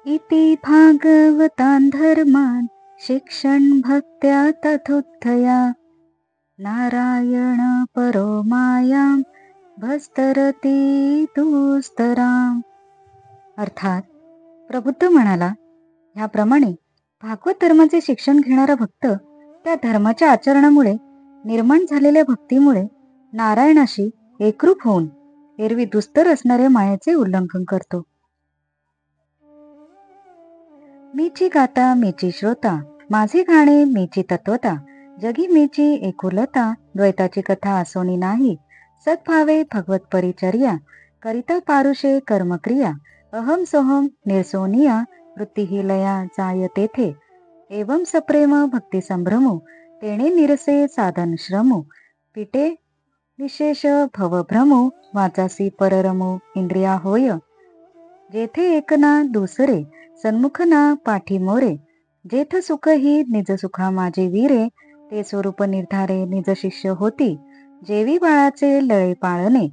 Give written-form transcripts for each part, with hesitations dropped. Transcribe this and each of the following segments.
इति भागवतान् धर्मान् शिक्षन् भक्त्या तथोत्थया नारायण परो मायां भस्तरती दुस्तराम. अर्थात प्रबुद्ध म्हणाला, ह्याप्रमाणे भागवत धर्माचे शिक्षण घेणारा भक्त त्या धर्माच्या आचरणामुळे निर्माण झालेल्या भक्तीमुळे नारायणाशी एकरूप होऊन एरवी दुस्तर असणाऱ्या मायेचे उल्लंघन करतो. मीची गाता मीची श्रोता, माझे गाणे मीची तत्वता, जगी मीची एकुलता, द्वैताची कथा असोनी नाही, सद्भावे भगवत परिचर्या, करिता पारुषे कर्मक्रिया, अहम सोहम निर्सोनिया, वृत्ती लया जाय तेथे, एवं सप्रेम भक्ती संभ्रमो, तेणे निरसे साधन श्रमो, पिटे विशेष भवभ्रमो, वाचासी पररमो इंद्रिया होय, जेथे एकना दुसरे, सन्मुख ना पाठी मोरे, जेथ सुख ही निज सुखा माझे वीरे, ते स्वरूप निर्धारे निज शिष्य होती, जेवी बाळाचे लळे पाळणे,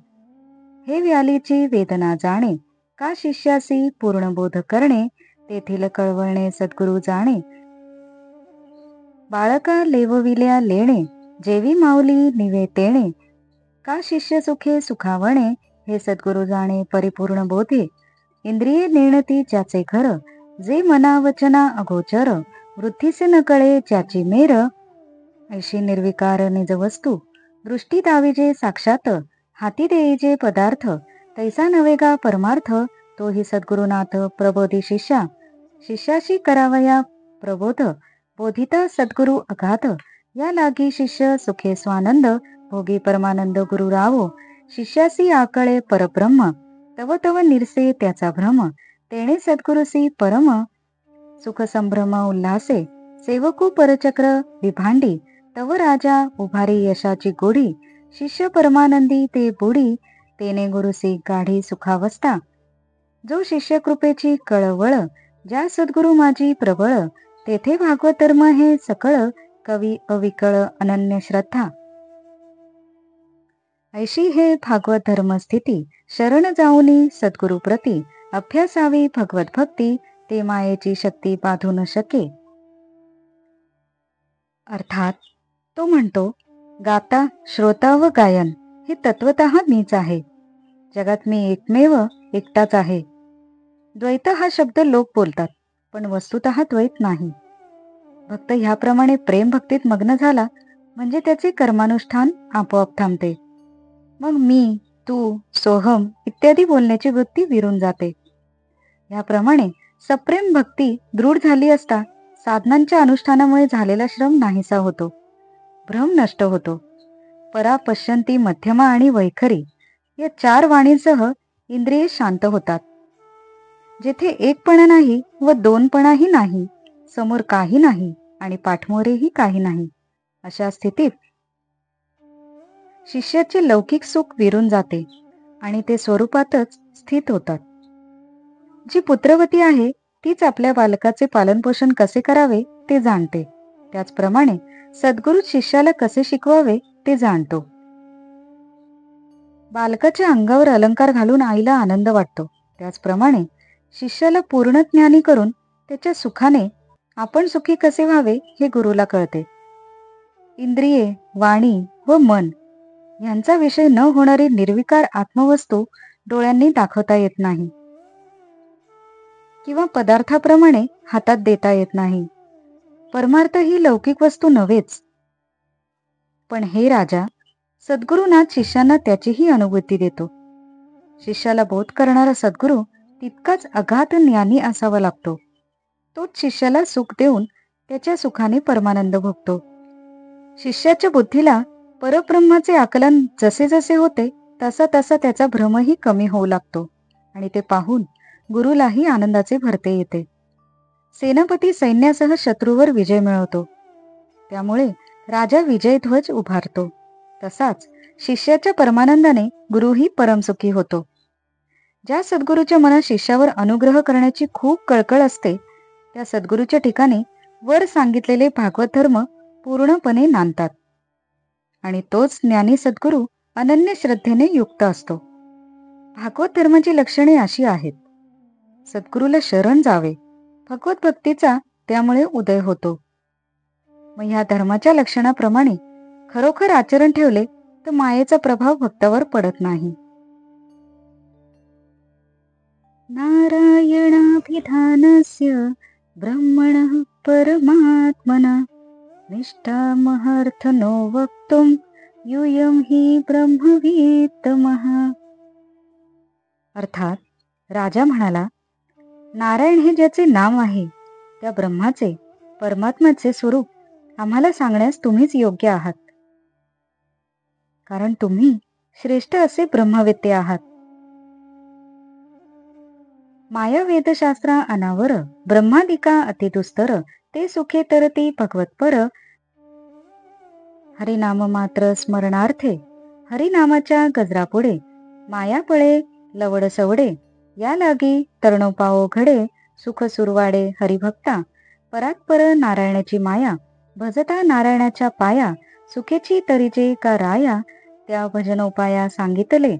हे व्यालीची वेदना जाणे, का शिष्यासी पूर्ण बोध करणे, तेथील कळवळणे सद्गुरु जाणे, बाळका लेवविल्या लेणे, जेवी माऊली निवे तेणे, का शिष्य सुखे सुखावणे, हे सद्गुरु जाणे परिपूर्ण बोधे, इंद्रिये नेणती ज्याचे घर, जे मना वचना अगोचर, वृद्धीसे न कळे ज्याची मेर, ऐशी निर्विकार निज वस्तू, दृष्टी दाविजे साक्षात, हाती देईजे पदार्थ, तैसा नवेगा परमार्थ, तोही सद्गुरुनाथ प्रबोधी शिष्या, शिष्याशी करावया प्रबोध, बोधिता सद्गुरु अगाध, या लागी शिष्य सुखे स्वानंद, भोगी परमानंद गुरु रावो, शिष्यासी आकळे परब्रह्म, तव तव निरसे त्याचा भ्रम, तेणे सद्गुरुसी परम, सुख संभ्रम उल्हासे, सेवकू परचक्र विभांडी, तव राजा उभारी यशाची गोडी, शिष्य परमानंदी ते बुडी, तेने गुरुसी गाढी सुखावस्था, जो शिष्य कृपेची कळवळ, ज्या सद्गुरु माझी प्रबळ, तेथे भागवत धर्म हे सकळ, कवी अविकळ अनन्य श्रद्धा. ऐशी हे भागवत धर्म स्थिती, शरण जाऊनी सद्गुरु प्रती, अभ्यासावी भगवत भक्ती, ते मायेची शक्ती बाधू न शके. अर्थात तो म्हणतो, गाता श्रोता व गायन हे तत्वतः मीच आहे, जगात मी एकमेव एकटाच आहे. द्वैत हा शब्द लोक बोलतात, पण वस्तुतः द्वैत नाही. भक्त ह्याप्रमाणे प्रेम भक्तीत मग्न झाला म्हणजे त्याचे कर्मानुष्ठान आपोआप थांबते. मग मी, तू, सोहम इत्यादी बोलण्याची वृत्ती विरून जाते. याप्रमाणे सप्रेम भक्ती दृढ झाली असता साधनांच्या अनुष्ठानामुळे झालेला श्रम नाहीसा होतो, भ्रम नष्ट होतो. परा पश्यंती मध्यमा आणि वैखरी या 4 वाणींसह इंद्रिये शांत होतात. जेथे एकपणा नाही व दोनपणाही नाही, समोर काही नाही आणि पाठमोरेही काही नाही, अशा स्थितीत शिष्याचे लौकिक सुख विरून जाते आणि ते स्वरूपातच स्थित होतात. जी पुत्रवती आहे तीच आपल्या बालकाचे पालनपोषण कसे करावे ते जाणते. त्याचप्रमाणे सद्गुरू शिष्याला कसे शिकवावे ते जाणतो. बालकाच्या अंगावर अलंकार घालून आईला आनंद वाटतो, त्याचप्रमाणे शिष्याला पूर्ण ज्ञानी करून त्याच्या सुखाने आपण सुखी कसे व्हावे हे गुरुला कळते. इंद्रिये, वाणी व मन यांचा विषय न होणारी निर्विकार आत्मवस्तू डोळ्यांनी दाखवता येत नाही किंवा पदार्थाप्रमाणे हातात देता येत नाही. परमार्थ ही लौकिक वस्तू नव्हेच. पण हे राजा, सद्गुरुनाथ शिष्यांना त्याचीही अनुभूती देतो. शिष्याला बोध करणारा सद्गुरू तितकाच अगाध ज्ञानी असावा लागतो. तोच शिष्याला सुख देऊन त्याच्या सुखाने परमानंद भोगतो. शिष्याच्या बुद्धीला परब्रह्माचे आकलन जसे जसे होते तसा तसा त्याचा भ्रमही कमी होऊ लागतो आणि ते पाहून गुरुलाही आनंदाचे भरते येते. सेनापती सैन्यासह शत्रूवर विजय मिळवतो, त्यामुळे राजा विजयध्वज उभारतो. तसाच शिष्याच्या परमानंदाने गुरुही परमसुखी होतो. ज्या सद्गुरूच्या मनात शिष्यावर अनुग्रह करण्याची खूप कळकळ असते, त्या सद्गुरूच्या ठिकाणी वर सांगितलेले भागवत धर्म पूर्णपणे नांदतात आणि तोच ज्ञानी सद्गुरू अनन्य श्रद्धेने युक्त असतो. भागवत धर्माची लक्षणे अशी आहेत. सद्गुरूला शरण जावे, भगवत भक्तीचा त्यामुळे उदय होतो. मग ह्या धर्माच्या लक्षणाप्रमाणे खरोखर आचरण ठेवले तर मायेचा प्रभाव भक्तावर पडत नाही. नारायणाभिधानस्य ब्रह्मणः परमात्मना निष्ठामहर्थनो वक्तुं यूयं हि ब्रह्मवित्तमः. अर्थात राजा म्हणाला, नारायण हे ज्याचे नाम आहे त्या ब्रह्माचे परमात्म्याचे स्वरूप आम्हाला सांगण्यास तुम्हीच योग्य आहात, कारण तुम्ही श्रेष्ठ असे ब्रह्मवेत्ते आहात. माया वेदशास्त्रा अनावर ब्रह्मादिका अतिदुस्तर ते सुखे तरती भगवतपर. हरिनाम मात्र स्मरणार्थे हरिनामाच्या गजरापुढे मायापळे लवड सवडे या लागी तरणोपाओ घडे सुख सुरवाडे हरिभक्ता. परात्पर नारायणाची माया भजता नारायणाच्या पाया सुखेची तरीजे का राया. त्या भजनोपाया सांगितले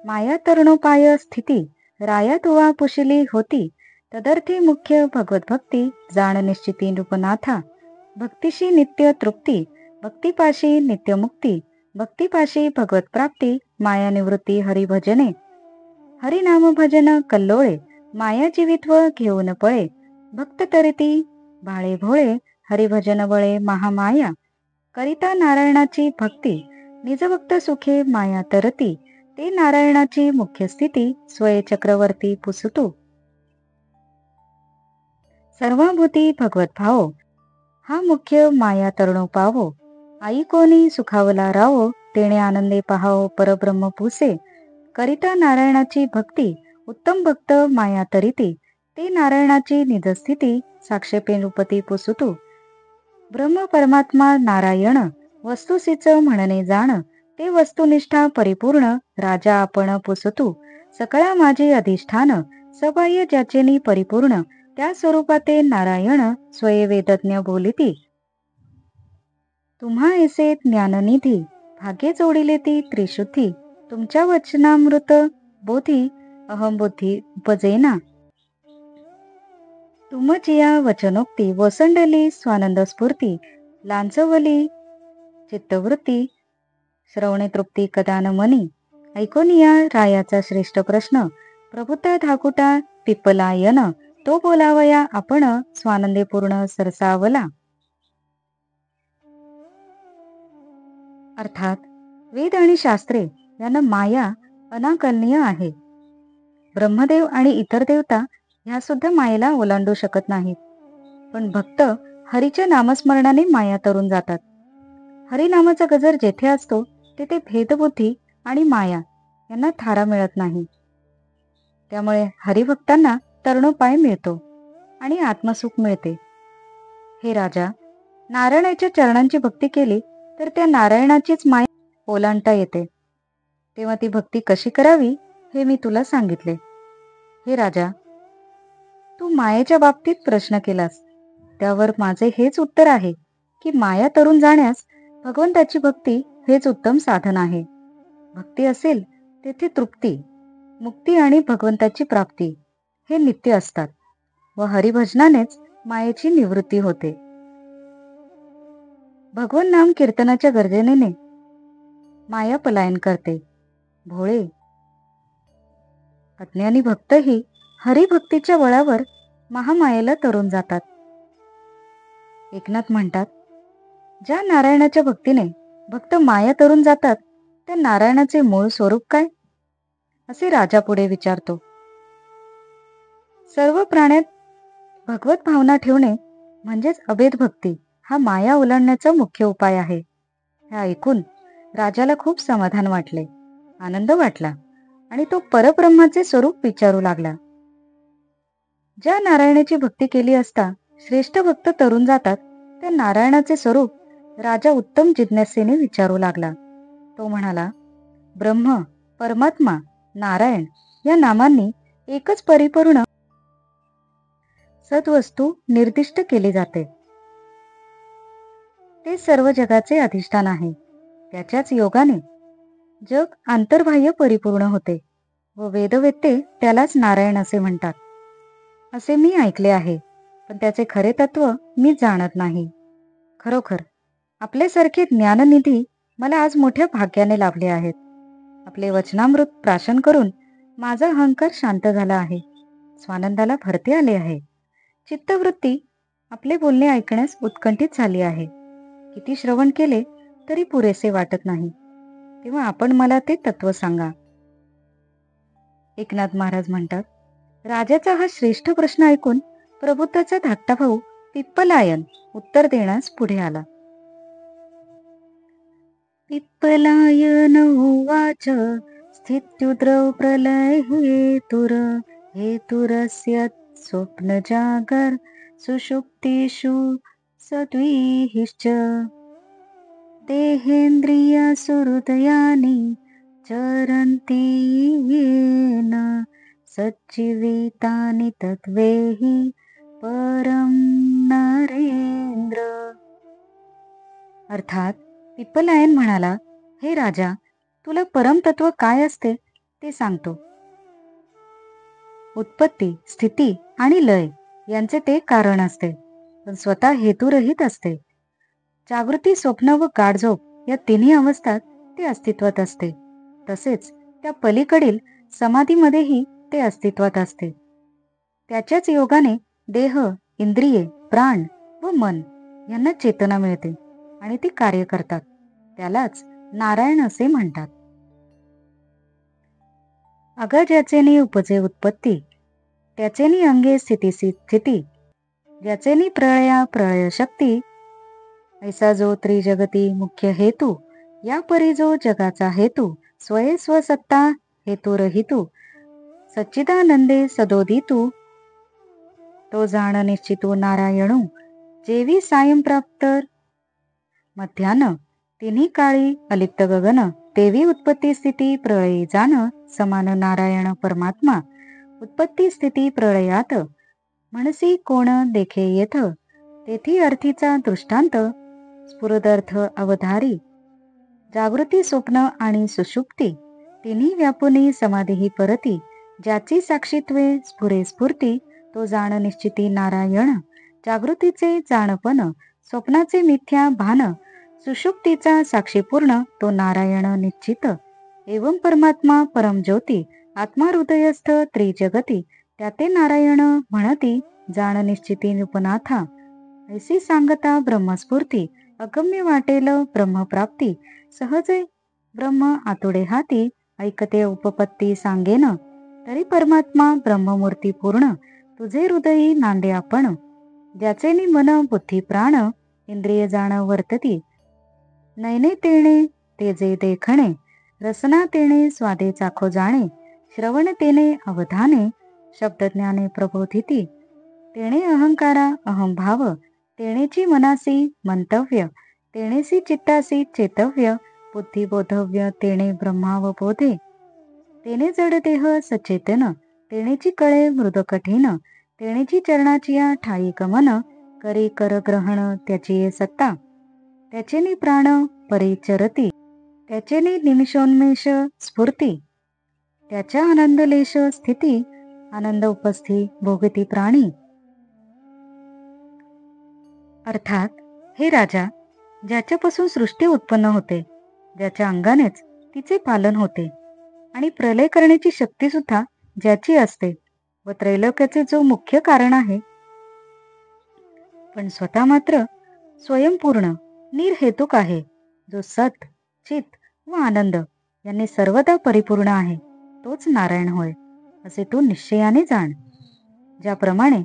माया तरणोपाय स्थिती राया तुवा पुशिली होती. तदर्थी मुख्य भगवत भक्ती जाण निश्चिती नृपनाथा. भक्तिशी नित्य तृप्ती भक्तिपाशी नित्यमुक्ती. भक्तिपाशी भगवत प्राप्ती माया निवृत्ती हरिभजने. हरिनाम भजन कल्लोळे माया जीवित्व घेऊन पळे. भक्त तरिती भाळे भोळे हरिभजन बळे महामाया. करिता नारायणाची भक्ती निजभक्त सुखे माया तरती. ते नारायणाची मुख्य स्थिती स्वये चक्रवर्ती पुसतू. सर्वाभूती भगवत भावो हा मुख्य माया तरणो पावो. आई कोणी सुखावला रावो तेणे आनंदे पहावो परब्रह्म पुसे. करिता नारायणाची भक्ती उत्तम भक्त माया तरिती. ते नारायणाची निजस्थिती साक्षेपे नृपती पुसतू. ब्रह्म परमात्मा नारायण वस्तुसीच म्हणणे जाण. ते वस्तुनिष्ठा परिपूर्ण राजा आपण पुसतू. सकळा माझे अधिष्ठान सबाह्य ज्याचेनी परिपूर्ण. त्या स्वरूपाते नारायण स्वये वेदज्ञ बोलिती. तुम्हा ऐसे ज्ञाननिधी भाग्ये जोडिले ती त्रिशुद्धी. तुमच्या वचनामृत बोधी अहम बुद्धी उपजेना. तुमचिया वचनोक्ती वसंडली स्वानंद स्फूर्ती. लांचवली चित्तवृत्ती श्रवणे तृप्ती कदान मनी. ऐकोनिया रायाचा श्रेष्ठ प्रश्न प्रभुता धाकुटा पिप्पलायन. तो बोलावया आपण स्वानंदे पूर्ण सरसावला. अर्थात वेद आणि शास्त्रे यांना माया अनाकलनीय आहे. ब्रह्मदेव आणि इतर देवता ह्या सुद्धा मायेला ओलांडू शकत नाहीत. पण भक्त हरीच्या नामस्मरणाने माया तरून जातात. हरिनामाचा गजर जेथे असतो तेथे भेदबुद्धी आणि माया यांना थारा मिळत नाही. त्यामुळे हरिभक्तांना तरणोपाय मिळतो आणि आत्मसुख मिळते. हे राजा, नारायणाच्या चरणांची भक्ती केली तर त्या नारायणाचीच माया ओलांडता येते. तेव्हा ती भक्ती कशी करावी हे मी तुला सांगितले. हे राजा, तू मायेच्या बाबतीत प्रश्न केलास, त्यावर माझे हेच उत्तर आहे की माया तरून जाण्यास भगवंताची भक्ती हेच उत्तम साधन आहे. भक्ती असेल तेथे तृप्ती, मुक्ती आणि भगवंताची प्राप्ती हे नित्य असतात व हरिभजनानेच मायेची निवृत्ती होते. भगवन नाम कीर्तनाच्या गर्जनेने माया पलायन करते. भोळे अज्ञानी भक्तही हरिभक्तीच्या बळावर महामायेला तरून जातात. एकनाथ म्हणतात, ज्या नारायणाच्या भक्तीने भक्त माया तरून जातात त्या नारायणाचे मूळ स्वरूप काय, असे राजा पुढे विचारतो. सर्व प्राण्यात भगवत भावना ठेवणे म्हणजेच अभेद भक्ती हा माया ओलांडण्याचा मुख्य उपाय आहे. हे ऐकून राजाला खूप समाधान वाटले, आनंद वाटला आणि तो परब्रह्माचे स्वरूप विचारू लागला. ज्या नारायणाची भक्ती केली असता श्रेष्ठ भक्त तरून जातात त्या नारायणाचे स्वरूप राजा उत्तम जिज्ञासेने विचारू लागला. तो म्हणाला, ब्रह्म, परमात्मा, नारायण या नामांनी एकच परिपूर्ण सद्वस्तू निर्दिष्ट केली जाते. ते सर्व जगाचे अधिष्ठान आहे. त्याच्याच योगाने जग अंतर्बाह्य परिपूर्ण होते व वेदवेत्ते त्यालाच नारायण असे म्हणतात, असे मी ऐकले आहे. पण त्याचे खरे तत्व मी जाणत नाही. खरोखर आपल्यासारखे ज्ञाननिधी मला आज मोठ्या भाग्याने लाभले आहेत. आपले वचनामृत प्राशन करून माझा अहंकार शांत झाला आहे. स्वानंदाला भरते आले आहे. चित्तवृत्ती आपले बोलणे ऐकण्यास उत्कंठित झाली आहे. किती श्रवण केले तरी पुरेसे वाटत नाही. तेव्हा आपण मला ते तत्व सांगा. एकनाथ महाराज म्हणतात, राजाचा हा श्रेष्ठ प्रश्न ऐकून प्रबुद्धाचा धाकटा भाऊ पिप्पलायन उत्तर देण्यास पुढे आला. पिप्पलायन उवाच स्थित्युद्रव प्रलय हेतुरस्य स्वप्न जागर सुषुप्तिषु सद्विहिश्च देहेन्द्रियसुहृदयानि चरन्ति येन सज्जीवितानि तत्वेहि परम नरेंद्र. अर्थात पिप्पलायन म्हणाला, हे राजा, तुला परमतत्व काय असते ते सांगतो. उत्पत्ती, स्थिती आणि लय यांचे ते कारण असते, पण स्वतः हेतुरहित असते. जागृती, स्वप्न व गाढझोप या तिन्ही अवस्थात ते अस्तित्वात असते. तसेच त्या पलीकडील समाधीमध्येही ते अस्तित्वात असते. त्याच्याच योगाने देह, इंद्रिये, प्राण व मन यांना चेतना मिळते आणि ती कार्य करतात. त्यालाच नारायण असे म्हणतात. अगा ज्याचेनी उपजे उत्पत्ती, त्याचेनी अंगे स्थिती, ज्याचेनी प्रळया प्रळय शक्ती, ऐसा जो त्रिजगती मुख्य हेतू, या परी जो जगाचा हेतू, स्वये स्वसत्ता हेतुरहितू, सच्चिदानंदे सदोदितू, तो जाण निश्चितो नारायणू, जेवी सायं प्राप्त मध्यान, तिन्ही काळी अलिप्त गगन, तेवी उत्पत्ती स्थिती प्रळयी जाण, समान नारायण परमात्मा, उत्पत्ती स्थिती प्रळयात, म्हणसी कोण देखे येथ, तेथी अर्थीचा दृष्टांत, स्फुरदर्थ अवधारी, जागृती, स्वप्न आणि सुषुप्ती तिन्ही व्यापुनी समाधीही परती, ज्याची साक्षीत्वे स्फुरे स्फूर्ती, तो जाण निश्चिती नारायण, जागृतीचे जाणपण, स्वप्नाचे मिथ्या भान, सुषुप्तीचा साक्षीपूर्ण तो नारायण निश्चित, एवं परमात्मा परम ज्योती, आत्मा हृदयस्थ त्रिजगती, त्याते नारायण म्हणती, जाण निश्चिती उपनाथा, ऐसी सांगता ब्रह्मस्फूर्ती, अगम्य वाटेल ब्रह्मप्राप्ती, सहजे ब्रह्म आतुडे हाती, ऐकते उपपत्ती सांगेन, तरी परमात्मा ब्रह्ममूर्ती पूर्ण, तुझे हृदयी नांदे आपण, ज्याचे मन बुद्धी प्राण, इंद्रिय जाण वर्तती, नयने तेणे तेजे देखणे, रसना तेणे स्वादे चाखो जाणे, श्रवण तेने अवधाने, शब्दज्ञाने प्रबोधिती, तेणे अहंकारा अहंभाव, तेणेची मनासी मंतव्य, तेणेसी चित्तासी चेतव्य, बुद्धी बोधव्य, तेणे ब्रह्मावबोधे, तेने जड देह सचेतन, तेणेची कळे मृद कठीण, तेणेची चरणाची ठाई गमन, करी कर ग्रहण त्याची सत्ता, त्याचेनी प्राण परिचरती, त्याचेनी निमिषोन्मेष स्फूर्ती, त्याच्या आनंदलेश स्थिती, आनंद उपस्थी भोगती प्राणी. अर्थात हे राजा, ज्याच्यापासून सृष्टी उत्पन्न होते, ज्याच्या अंगानेच तिचे पालन होते आणि प्रलय करण्याची शक्ती सुद्धा ज्याची असते व त्रैलोक्याचे जो मुख्य कारण आहे, पण स्वतः मात्र स्वयंपूर्ण निर्हेतुक आहे, जो सत, चित व आनंद यांनी सर्वदा परिपूर्ण आहे, तोच नारायण होय, असे तू निश्चयाने जाण. ज्याप्रमाणे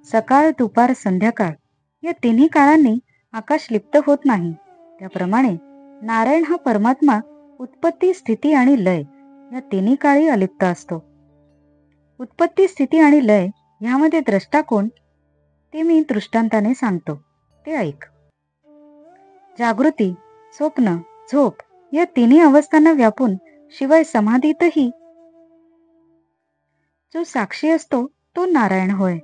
सकाळ, दुपार, संध्याकाळ या तिन्ही काळांनी आकाश लिप्त होत नाही, त्याप्रमाणे नारायण हा परमात्मा उत्पत्ती, स्थिती आणि लय या तिन्ही काळी अलिप्त असतो. उत्पत्ती, स्थिती आणि लय ह्यामध्ये द्रष्टा कोण ते मी दृष्टांताने सांगतो, ते ऐक. जागृती, स्वप्न, झोप या तिन्ही अवस्थांना व्यापून शिवाय समाधीतही जो साक्षी असतो तो नारायण होय.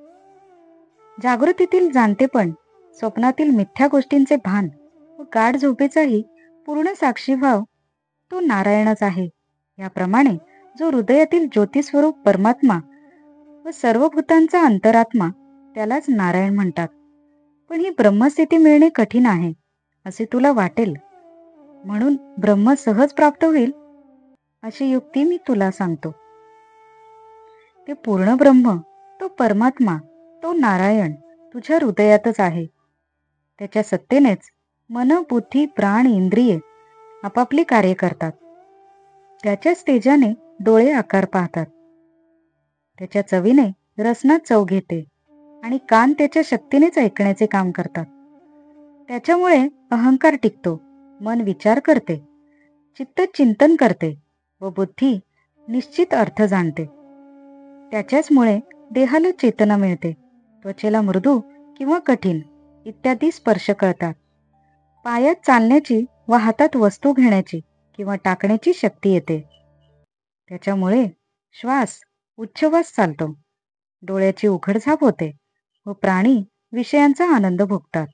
जागृतीतील जाणतेपण, स्वप्नातील मिथ्या गोष्टींचे भान व गाढ झोपेचाही पूर्ण साक्षीभाव तो नारायणच आहे. याप्रमाणे जो हृदयातील ज्योतिस्वरूप परमात्मा व सर्व भूतांचा अंतरात्मा, त्यालाच नारायण म्हणतात. पण ही ब्रह्मस्थिती मिळणे कठीण आहे असे तुला वाटेल, म्हणून ब्रह्म सहज प्राप्त होईल अशी युक्ती मी तुला सांगतो. ते पूर्ण ब्रह्म, तो परमात्मा, तो नारायण तुझ्या हृदयातच आहे. त्याच्या सत्तेनेच मन, बुद्धी, प्राण, इंद्रिये आपापली कार्य करतात. त्याच्याच तेजाने डोळे आकार पाहतात. त्याच्या चवीने रसना चव घेते आणि कान त्याच्या शक्तीनेच ऐकण्याचे काम करतात. त्याच्यामुळे अहंकार टिकतो, मन विचार करते, चित्त चिंतन करते व बुद्धी निश्चित अर्थ जाणते. त्याच्याचमुळे देहाला चेतना मिळते, त्वचेला मृदू किंवा कठीण इत्यादी स्पर्श कळतात. पायात चालण्याची व हातात वस्तू घेण्याची किंवा टाकण्याची शक्ती येते. त्याच्यामुळे श्वास उच्छ्वास चालतो, डोळ्याची उघडझाप होते व प्राणी विषयांचा आनंद भोगतात.